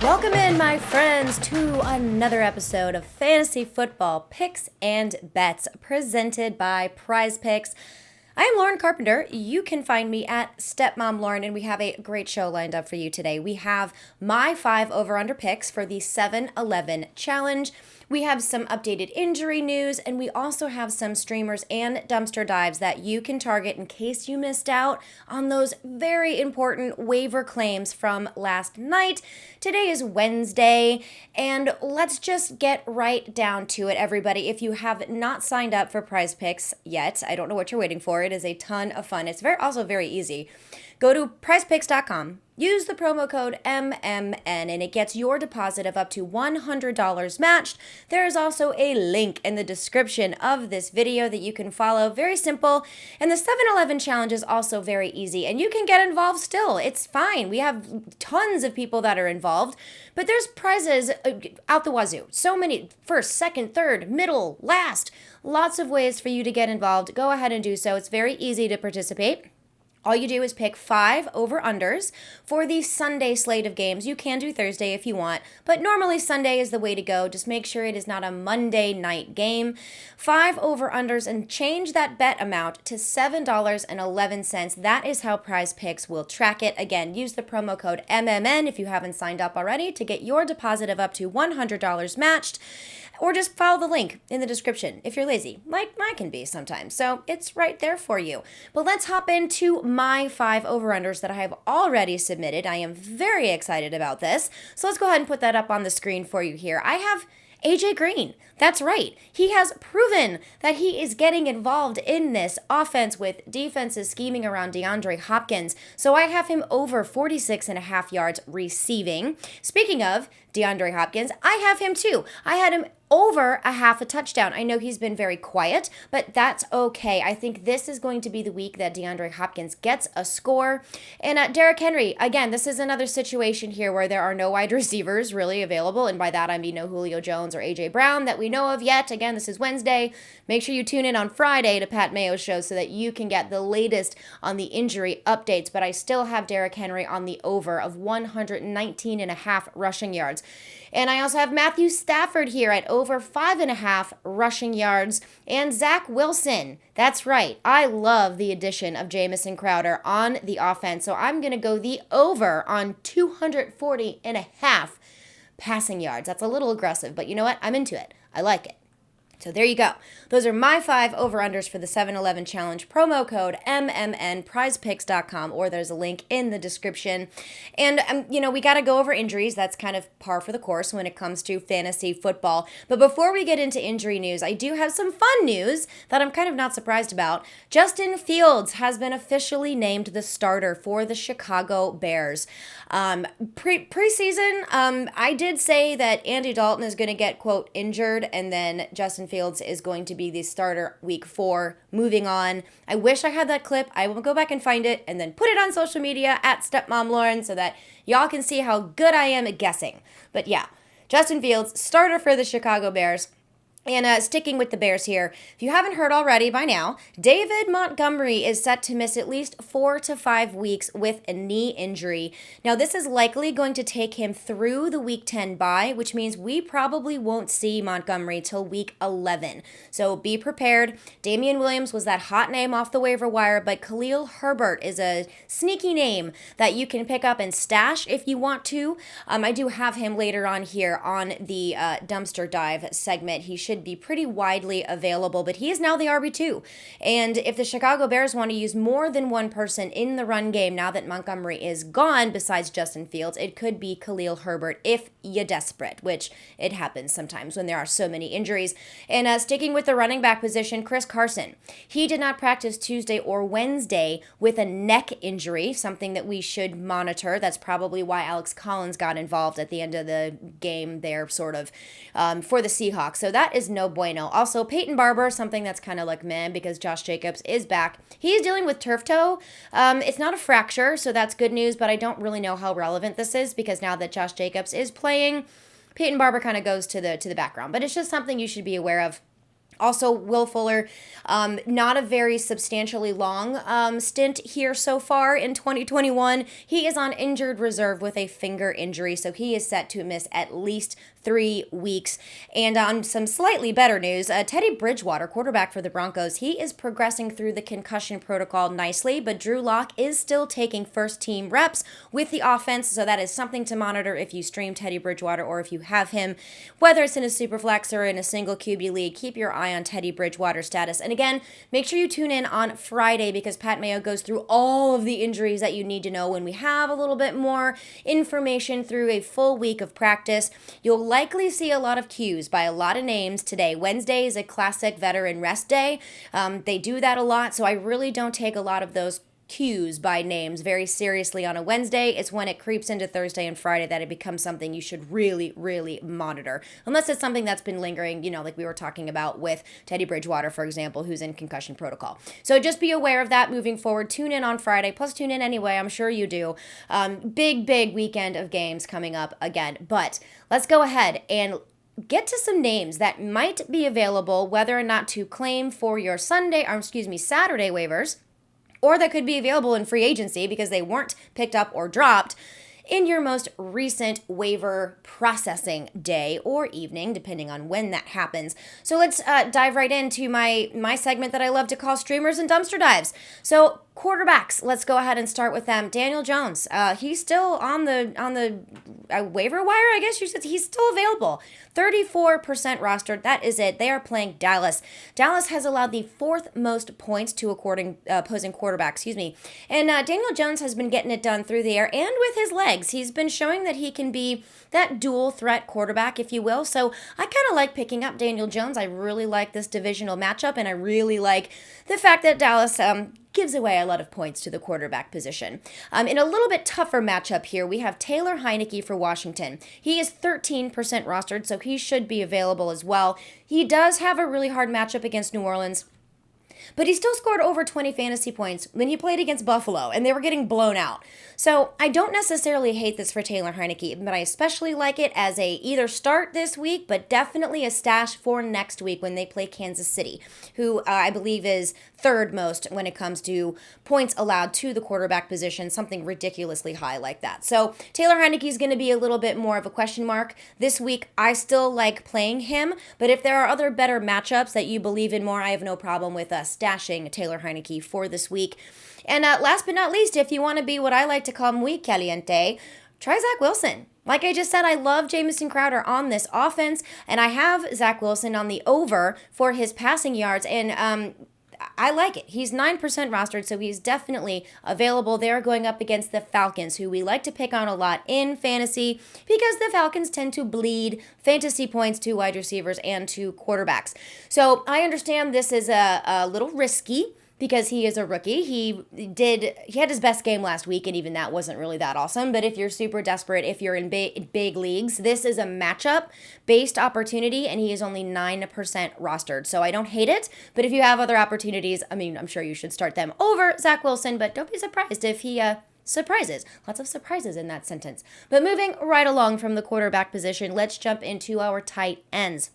Welcome in, my friends, to another episode of Fantasy Football Picks and Bets presented by PrizePicks. I am Lauren Carpenter. You can find me at Stepmom Lauren, and we have a great show lined up for you today. We have my 5 over-under picks for the 7-11 challenge. We have some updated injury news, and we also have some streamers and dumpster dives that you can target in case you missed out on those very important waiver claims from last night. Today is Wednesday, and let's just get right down to it, everybody. If you have not signed up for PrizePicks yet, I don't know what you're waiting for. It is a ton of fun. It's also very easy. Go to PrizePicks.com. Use the promo code MMN and it gets your deposit of up to $100 matched. There is also a link in the description of this video that you can follow. Very simple. And the 7-11 challenge is also very easy and you can get involved still. It's fine. We have tons of people that are involved, but there's prizes out the wazoo. So many, first, second, third, middle, last. Lots of ways for you to get involved. Go ahead and do so. It's very easy to participate. All you do is pick 5 over-unders for the Sunday slate of games. You can do Thursday if you want, but normally Sunday is the way to go. Just make sure it is not a Monday night game. 5 over-unders and change that bet amount to $7.11. That is how PrizePicks will track it. Again, use the promo code MMN if you haven't signed up already to get your deposit of up to $100 matched. Or just follow the link in the description if you're lazy, like I can be sometimes. So it's right there for you. But let's hop into my 5 over-unders that I have already submitted. I am very excited about this. So let's go ahead and put that up on the screen for you here. I have AJ Green. That's right. He has proven that he is getting involved in this offense with defenses scheming around DeAndre Hopkins. So I have him over 46.5 yards receiving. Speaking of DeAndre Hopkins, I have him too. I had him over a half a touchdown. I know he's been very quiet, but that's okay. I think this is going to be the week that DeAndre Hopkins gets a score. And Derrick Henry, again, this is another situation here where there are no wide receivers really available. And by that, I mean no Julio Jones or A.J. Brown that we know of yet. Again, this is Wednesday. Make sure you tune in on Friday to Pat Mayo's show so that you can get the latest on the injury updates. But I still have Derrick Henry on the over of 119.5 rushing yards. And I also have Matthew Stafford here at over 5.5 rushing yards. And Zach Wilson. That's right. I love the addition of Jamison Crowder on the offense. So I'm going to go the over on 240.5 passing yards. That's a little aggressive, but you know what? I'm into it. I like it. So there you go. Those are my 5 over-unders for the 7-11 challenge. Promo code MMN, prizepicks.com, or there's a link in the description. And, we got to go over injuries. That's kind of par for the course when it comes to fantasy football. But before we get into injury news, I do have some fun news that I'm kind of not surprised about. Justin Fields has been officially named the starter for the Chicago Bears. Preseason, I did say that Andy Dalton is going to get, quote, injured, and then Justin Fields is going to be the starter week 4. Moving on. I wish I had that clip. I will go back and find it and then put it on social media at Stepmom Lauren so that y'all can see how good I am at guessing. But yeah, Justin Fields, starter for the Chicago Bears. And sticking with the Bears here, if you haven't heard already by now, David Montgomery is set to miss at least 4 to 5 weeks with a knee injury. Now, this is likely going to take him through the Week 10 bye, which means we probably won't see Montgomery till Week 11. So be prepared. Damian Williams was that hot name off the waiver wire, but Khalil Herbert is a sneaky name that you can pick up and stash if you want to. I do have him later on here on the dumpster dive segment. He should be pretty widely available, but he is now the RB2. And if the Chicago Bears want to use more than one person in the run game now that Montgomery is gone, besides Justin Fields, it could be Khalil Herbert if you're desperate, which it happens sometimes when there are so many injuries. And sticking with the running back position, Chris Carson. He did not practice Tuesday or Wednesday with a neck injury, something that we should monitor. That's probably why Alex Collins got involved at the end of the game there, sort of, for the Seahawks. So that is no bueno. Also, Peyton Barber, something that's kind of like meh because Josh Jacobs is back. He's dealing with turf toe. It's not a fracture, so that's good news, but I don't really know how relevant this is because now that Josh Jacobs is playing, Peyton Barber kind of goes to the background. But it's just something you should be aware of. Also, Will Fuller, not a very substantially long stint here so far in 2021. He is on injured reserve with a finger injury, so he is set to miss at least 3 weeks. And on some slightly better news, Teddy Bridgewater, quarterback for the Broncos, he is progressing through the concussion protocol nicely, but Drew Lock is still taking first-team reps with the offense, so that is something to monitor if you stream Teddy Bridgewater or if you have him, whether it's in a Superflex or in a single QB league. Keep your eye on Teddy Bridgewater's status. And again, make sure you tune in on Friday because Pat Mayo goes through all of the injuries that you need to know when we have a little bit more information through a full week of practice. You'll likely see a lot of cues by a lot of names today. Wednesday is a classic veteran rest day. They do that a lot, so I really don't take a lot of those cues by names very seriously on a Wednesday. It's when it creeps into Thursday and Friday that it becomes something you should really, really monitor. Unless it's something that's been lingering, like we were talking about with Teddy Bridgewater, for example, who's in concussion protocol. So just be aware of that moving forward. Tune in on Friday, plus tune in anyway. I'm sure you do. Big weekend of games coming up again. But let's go ahead and get to some names that might be available, whether or not to claim for your Saturday waivers, or that could be available in free agency because they weren't picked up or dropped in your most recent waiver processing day or evening, depending on when that happens. So let's dive right into my segment that I love to call Streamers and Dumpster Dives. So quarterbacks, let's go ahead and start with them. Daniel Jones, he's still on the waiver wire, I guess you should say. He's still available. 34% rostered. That is it. They are playing Dallas. Dallas has allowed the fourth most points to opposing quarterback, And Daniel Jones has been getting it done through the air and with his legs. He's been showing that he can be that dual threat quarterback, if you will. So I kind of like picking up Daniel Jones. I really like this divisional matchup, and I really like the fact that Dallas gives away a lot of points to the quarterback position. In a little bit tougher matchup here, we have Taylor Heineke for Washington. He is 13% rostered, so he should be available as well. He does have a really hard matchup against New Orleans, but he still scored over 20 fantasy points when he played against Buffalo, and they were getting blown out. So I don't necessarily hate this for Taylor Heineke, but I especially like it as a either start this week, but definitely a stash for next week when they play Kansas City, who I believe is third most when it comes to points allowed to the quarterback position, something ridiculously high like that. So Taylor Heineke is going to be a little bit more of a question mark this week. I still like playing him, but if there are other better matchups that you believe in more, I have no problem with stashing Taylor Heineke for this week. And last but not least, if you want to be what I like to call muy caliente, try Zach Wilson. Like I just said, I love Jamison Crowder on this offense, and I have Zach Wilson on the over for his passing yards, and I like it. He's 9% rostered, so he's definitely available. They're going up against the Falcons, who we like to pick on a lot in fantasy because the Falcons tend to bleed fantasy points to wide receivers and to quarterbacks. So I understand this is a little risky because he is a rookie. He had his best game last week, and even that wasn't really that awesome. But if you're super desperate, if you're in big leagues, this is a matchup-based opportunity, and he is only 9% rostered. So I don't hate it, but if you have other opportunities, I'm sure you should start them over Zach Wilson, but don't be surprised if he surprises. Lots of surprises in that sentence. But moving right along from the quarterback position, let's jump into our tight ends.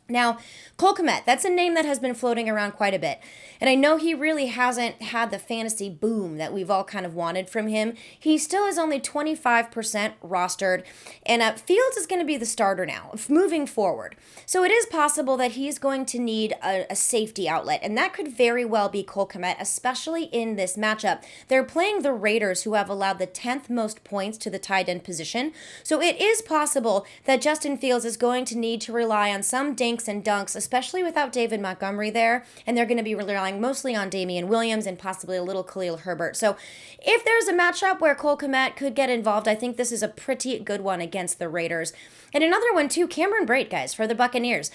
Now, Cole Kmet, that's a name that has been floating around quite a bit. And I know he really hasn't had the fantasy boom that we've all kind of wanted from him. He still is only 25% rostered. And Fields is going to be the starter now, moving forward. So it is possible that he's going to need a safety outlet. And that could very well be Cole Kmet, especially in this matchup. They're playing the Raiders, who have allowed the 10th most points to the tight end position. So it is possible that Justin Fields is going to need to rely on some dinks and dunks, especially without David Montgomery there, and they're going to be relying mostly on Damian Williams and possibly a little Khalil Herbert. So if there's a matchup where Cole Kmet could get involved, I think this is a pretty good one against the Raiders. And another one too, Cameron Brate, guys, for the Buccaneers.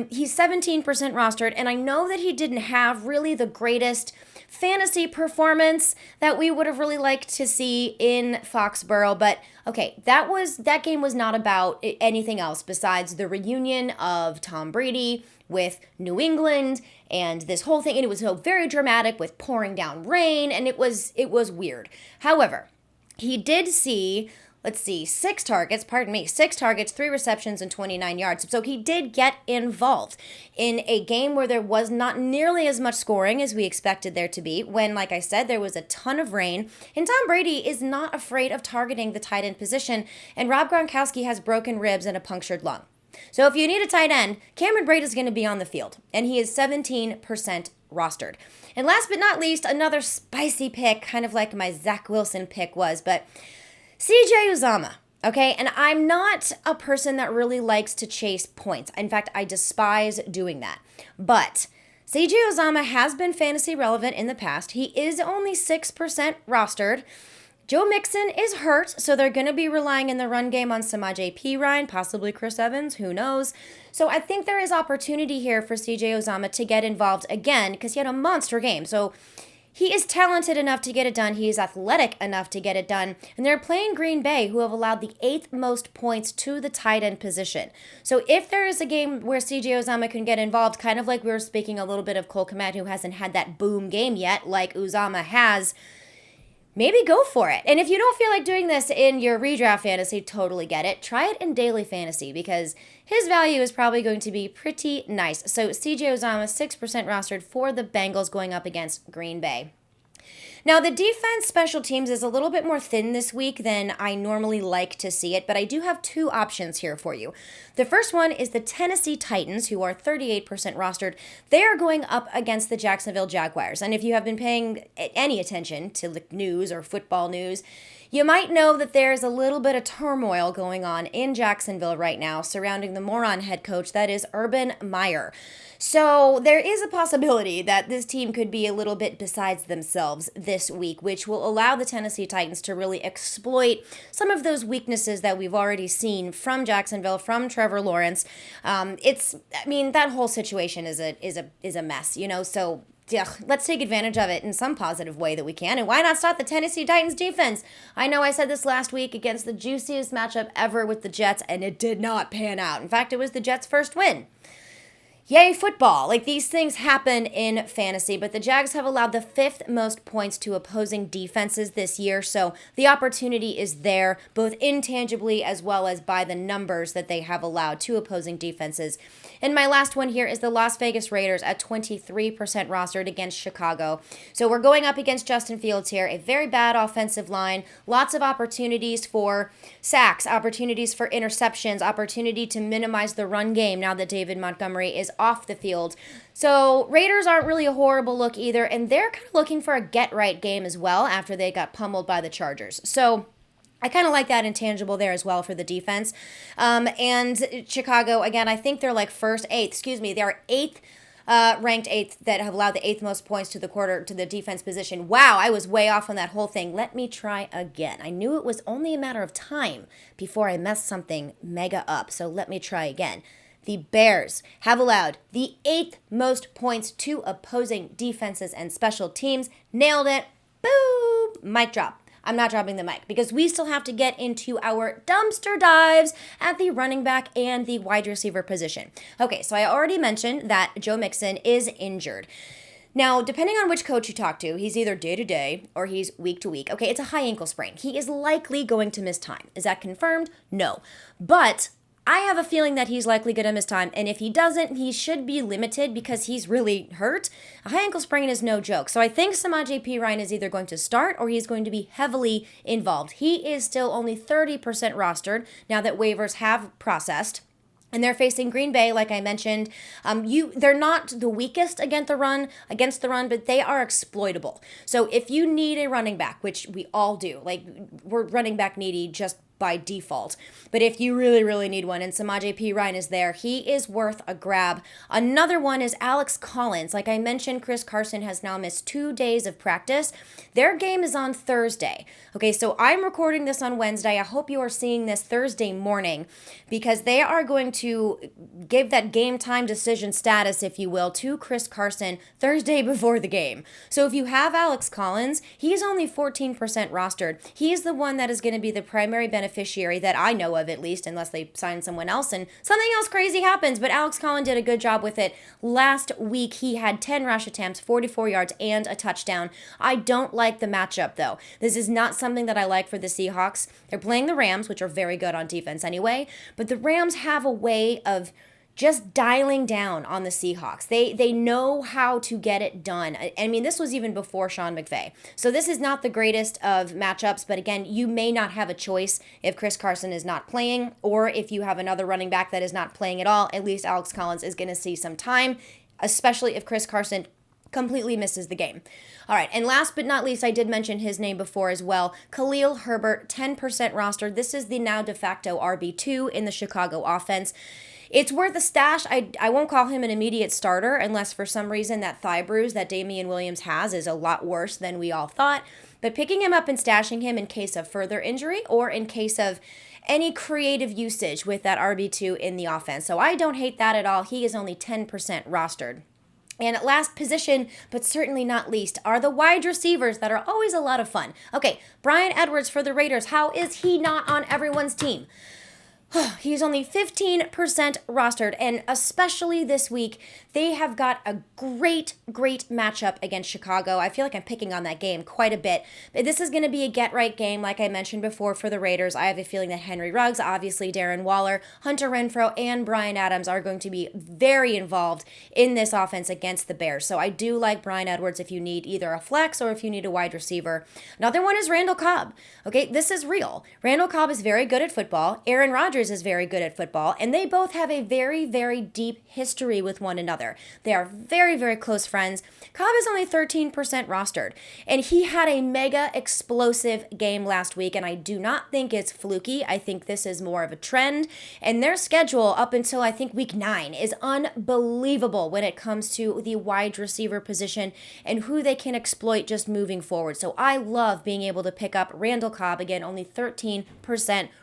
He's 17% rostered, and I know that he didn't have really the greatest fantasy performance that we would have really liked to see in Foxborough, but okay, that game was not about anything else besides the reunion of Tom Brady with New England and this whole thing, and it was so very dramatic with pouring down rain, and it was weird. However, he did see let's see, 6 targets, 3 receptions, and 29 yards. So he did get involved in a game where there was not nearly as much scoring as we expected there to be, when, like I said, there was a ton of rain. And Tom Brady is not afraid of targeting the tight end position, and Rob Gronkowski has broken ribs and a punctured lung. So if you need a tight end, Cameron Brate is going to be on the field, and he is 17% rostered. And last but not least, another spicy pick, kind of like my Zach Wilson pick was, but CJ Uzomah, okay? And I'm not a person that really likes to chase points. In fact, I despise doing that. But CJ Uzomah has been fantasy relevant in the past. He is only 6% rostered. Joe Mixon is hurt, so they're going to be relying in the run game on Samaje Perine, possibly Chris Evans, who knows. So I think there is opportunity here for CJ Uzomah to get involved again, because he had a monster game. So he is talented enough to get it done. He is athletic enough to get it done. And they're playing Green Bay, who have allowed the 8th most points to the tight end position. So if there is a game where CJ Uzomah can get involved, kind of like we were speaking a little bit of Cole Kmet, who hasn't had that boom game yet, like Uzomah has, maybe go for it. And if you don't feel like doing this in your redraft fantasy, totally get it. Try it in daily fantasy, because his value is probably going to be pretty nice. So CJ Uzomah, 6% rostered for the Bengals going up against Green Bay. Now, the defense special teams is a little bit more thin this week than I normally like to see it, but I do have 2 options here for you. The first one is the Tennessee Titans, who are 38% rostered. They are going up against the Jacksonville Jaguars. And if you have been paying any attention to the news or football news, you might know that there's a little bit of turmoil going on in Jacksonville right now surrounding the moron head coach, that is Urban Meyer. So there is a possibility that this team could be a little bit besides themselves this week, which will allow the Tennessee Titans to really exploit some of those weaknesses that we've already seen from Jacksonville, from Trevor Lawrence. That whole situation is a mess, so yeah, let's take advantage of it in some positive way that we can. And why not start the Tennessee Titans defense? I know I said this last week against the juiciest matchup ever with the Jets, and it did not pan out. In fact, it was the Jets' first win. Yay, football. Like, these things happen in fantasy, but the Jags have allowed the 5th most points to opposing defenses this year, so the opportunity is there, both intangibly as well as by the numbers that they have allowed to opposing defenses. And my last one here is the Las Vegas Raiders at 23% rostered against Chicago. So we're going up against Justin Fields here, a very bad offensive line, lots of opportunities for sacks, opportunities for interceptions, opportunity to minimize the run game now that David Montgomery is off the field. So Raiders aren't really a horrible look either, and they're kind of looking for a get-right game as well after they got pummeled by the Chargers. So I kind of like that intangible there as well for the defense. And Chicago, again, I think they're like they are ranked 8th that have allowed the 8th most points to the defense position. Wow, I was way off on that whole thing. Let me try again. I knew it was only a matter of time before I messed something mega up, so let me try again. The Bears have allowed the 8th most points to opposing defenses and special teams. Nailed it. Boom. Mic drop. I'm not dropping the mic because we still have to get into our dumpster dives at the running back and the wide receiver position. Okay, so I already mentioned that Joe Mixon is injured. Now, depending on which coach you talk to, he's either day-to-day or he's week-to-week. Okay, it's a high ankle sprain. He is likely going to miss time. Is that confirmed? No. But I have a feeling that he's likely going to miss time, and if he doesn't, he should be limited because he's really hurt. A high ankle sprain is no joke. So I think Samaje Perine is either going to start or he's going to be heavily involved. He is still only 30% rostered now that waivers have processed. And they're facing Green Bay, like I mentioned. They're not the weakest against the run, but they are exploitable. So if you need a running back, which we all do, like we're running back needy just by default. But if you really, really need one, and Samaje Perine is there, he is worth a grab. Another one is Alex Collins. Like I mentioned, Chris Carson has now missed 2 days of practice. Their game is on Thursday. Okay, so I'm recording this on Wednesday. I hope you are seeing this Thursday morning because they are going to give that game time decision status, if you will, to Chris Carson Thursday before the game. So if you have Alex Collins, he's only 14% rostered. He's the one that is going to be the primary beneficiary beneficiary that I know of, at least, unless they sign someone else and something else crazy happens. But Alex Collins did a good job with it. Last week, he had 10 rush attempts, 44 yards, and a touchdown. I don't like the matchup, though. This is not something that I like for the Seahawks. They're playing the Rams, which are very good on defense anyway, but the Rams have a way of just dialing down on the Seahawks. They know how to get it done. I mean, this was even before Sean McVay. So this is not the greatest of matchups, but again, you may not have a choice if Chris Carson is not playing, or if you have another running back that is not playing at all. At least Alex Collins is going to see some time, especially if Chris Carson completely misses the game. All right, and last but not least, I did mention his name before as well. Khalil Herbert, 10% rostered. This is the now de facto RB2 in the Chicago offense. It's worth a stash. I won't call him an immediate starter unless for some reason that thigh bruise that Damian Williams has is a lot worse than we all thought. But picking him up and stashing him in case of further injury or in case of any creative usage with that RB2 in the offense. So I don't hate that at all. He is only 10% rostered. And last position, but certainly not least, are the wide receivers that are always a lot of fun. Okay, Bryan Edwards for the Raiders. How is he not on everyone's team? He's only 15% rostered, and especially this week, they have got a great matchup against Chicago. I feel like I'm picking on that game quite a bit. But this is going to be a get-right game, like I mentioned before, for the Raiders. I have a feeling that Henry Ruggs, obviously Darren Waller, Hunter Renfrow, and Bryan Adams are going to be very involved in this offense against the Bears. So I do like Bryan Edwards if you need either a flex or if you need a wide receiver. Another one is Randall Cobb. Okay, this is real. Randall Cobb is very good at football. Aaron Rodgers is very good at football, and they both have a very deep history with one another. They are very close friends. Cobb is only 13% rostered, and he had a mega explosive game last week, and I do not think it's fluky. I think this is more of a trend, and their schedule up until I think week 9 is unbelievable when it comes to the wide receiver position and who they can exploit just moving forward. So I love being able to pick up Randall Cobb, again, only 13%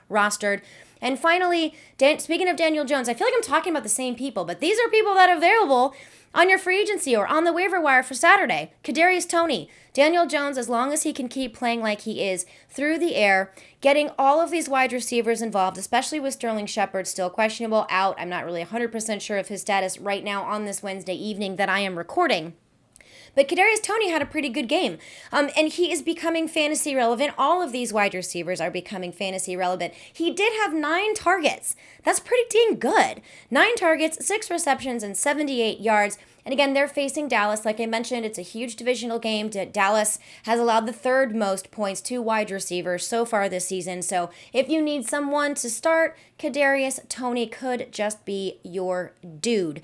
rostered. And finally, speaking of Daniel Jones, I feel like I'm talking about the same people, but these are people that are available on your free agency or on the waiver wire for Saturday. Kadarius Toney, Daniel Jones, as long as he can keep playing like he is through the air, getting all of these wide receivers involved, especially with Sterling Shepard still questionable, out. I'm not really 100% sure of his status right now on this Wednesday evening that I am recording. But Kadarius Toney had a pretty good game, and he is becoming fantasy relevant. All of these wide receivers are becoming fantasy relevant. He did have 9 targets. That's pretty dang good. 9 targets, 6 receptions, and 78 yards. And again, they're facing Dallas. Like I mentioned, it's a huge divisional game. Dallas has allowed the 3rd most points to wide receivers so far this season. So if you need someone to start, Kadarius Toney could just be your dude.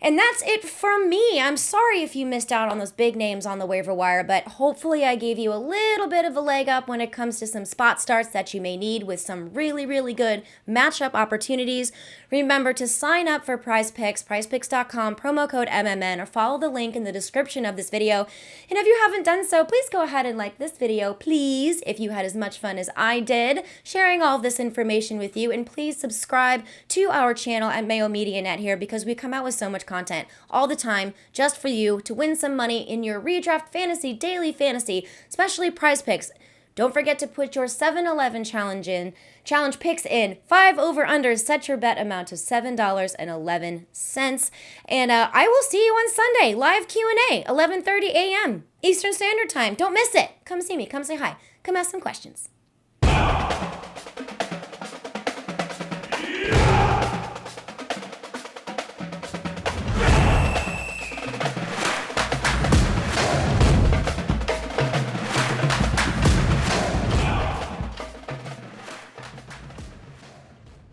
And that's it from me. I'm sorry if you missed out on those big names on the waiver wire, but hopefully I gave you a little bit of a leg up when it comes to some spot starts that you may need with some really good matchup opportunities. Remember to sign up for PrizePicks, prizepicks.com, promo code MMN, or follow the link in the description of this video. And if you haven't done so, please go ahead and like this video, please, if you had as much fun as I did sharing all of this information with you. And please subscribe to our channel at Mayo Media Net here, because we come out with so much content all the time just for you to win some money in your redraft fantasy, daily fantasy, especially PrizePicks. Don't forget to put your 7-Eleven challenge picks in. 5 over-unders, set your bet amount to $7.11. And I will see you on Sunday, live Q&A, 11:30 a.m. Eastern Standard Time. Don't miss it. Come see me. Come say hi. Come ask some questions.